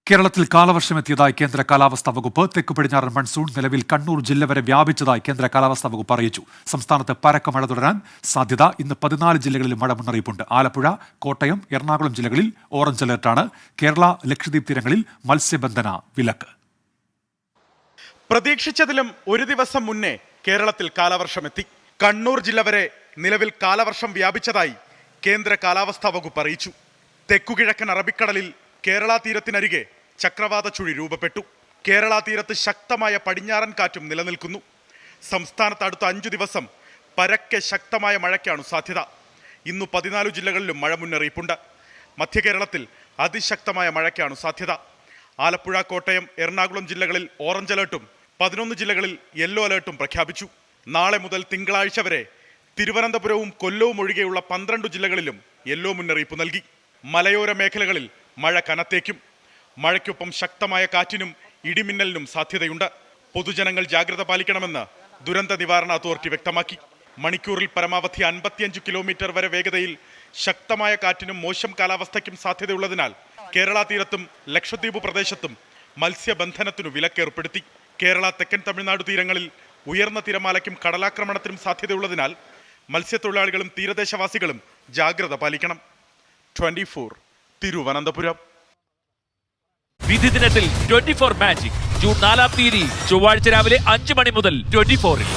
കേരളത്തിൽ കാലവർഷമെത്തിയതായി കേന്ദ്ര കാലാവസ്ഥാ വകുപ്പ്. തെക്ക് പടിഞ്ഞാറൻ മൺസൂൺ നിലവിൽ കണ്ണൂർ ജില്ല വരെ വ്യാപിച്ചതായി കേന്ദ്ര കാലാവസ്ഥാ വകുപ്പ് അറിയിച്ചു. സംസ്ഥാനത്ത് പരക്കെ മഴ തുടരാൻ സാധ്യത. ഇന്ന് 14 ജില്ലകളിൽ മഴ മുന്നറിയിപ്പുണ്ട്. ആലപ്പുഴ, കോട്ടയം, എറണാകുളം ജില്ലകളിൽ ഓറഞ്ച് അലർട്ടാണ്. കേരള, ലക്ഷദ്വീപ് തീരങ്ങളിൽ മത്സ്യബന്ധന വിലക്ക്. പ്രതീക്ഷിച്ചതിലും ഒരു ദിവസം മുന്നേ കേരളത്തിൽ കാലവർഷമെത്തി. കണ്ണൂർ ജില്ല വരെ നിലവിൽ കാലവർഷം വ്യാപിച്ചതായി കേന്ദ്ര കാലാവസ്ഥാ വകുപ്പ് അറിയിച്ചു. തെക്കുകിഴക്കൻ അറബിക്കടലിൽ കേരള തീരത്തിനരികെ ചക്രവാത ചുഴി രൂപപ്പെട്ടു. കേരള തീരത്ത് ശക്തമായ പടിഞ്ഞാറൻ കാറ്റും നിലനിൽക്കുന്നു. സംസ്ഥാനത്ത് അടുത്ത 5 ദിവസം പരക്കെ ശക്തമായ മഴയ്ക്കാണ് സാധ്യത. ഇന്ന് 14 ജില്ലകളിലും മഴ മുന്നറിയിപ്പുണ്ട്. മധ്യ കേരളത്തിൽ അതിശക്തമായ മഴയ്ക്കാണ് സാധ്യത. ആലപ്പുഴ, കോട്ടയം, എറണാകുളം ജില്ലകളിൽ ഓറഞ്ച് അലേർട്ടും 11 ജില്ലകളിൽ യെല്ലോ അലേർട്ടും പ്രഖ്യാപിച്ചു. നാളെ മുതൽ തിങ്കളാഴ്ച വരെ തിരുവനന്തപുരവും കൊല്ലവും ഒഴികെയുള്ള 12 ജില്ലകളിലും യെല്ലോ മുന്നറിയിപ്പ് നൽകി. മലയോര മേഖലകളിൽ മഴ കനത്തേക്കും. മഴയ്ക്കൊപ്പം ശക്തമായ കാറ്റിനും ഇടിമിന്നലിനും സാധ്യതയുണ്ട്. പൊതുജനങ്ങൾ ജാഗ്രത പാലിക്കണമെന്ന് ദുരന്ത നിവാരണ അതോറിറ്റി വ്യക്തമാക്കി. മണിക്കൂറിൽ പരമാവധി 55 കിലോമീറ്റർ വരെ വേഗതയിൽ ശക്തമായ കാറ്റിനും മോശം കാലാവസ്ഥയ്ക്കും സാധ്യതയുള്ളതിനാൽ കേരള തീരത്തും ലക്ഷദ്വീപ് പ്രദേശത്തും മത്സ്യബന്ധനത്തിനു വിലക്കേർപ്പെടുത്തി. കേരള, തെക്കൻ തമിഴ്നാട് തീരങ്ങളിൽ ഉയർന്ന തിരമാലയ്ക്കും കടലാക്രമണത്തിനും സാധ്യതയുള്ളതിനാൽ മത്സ്യത്തൊഴിലാളികളും തീരദേശവാസികളും ജാഗ്രത പാലിക്കണം. 24 തിരുവനന്തപുരം. വിധി ദിനത്തിൽ 24 മാജിക് ജൂൺ 4 ചൊവ്വാഴ്ച രാവിലെ 5 മണി മുതൽ 24-ൽ.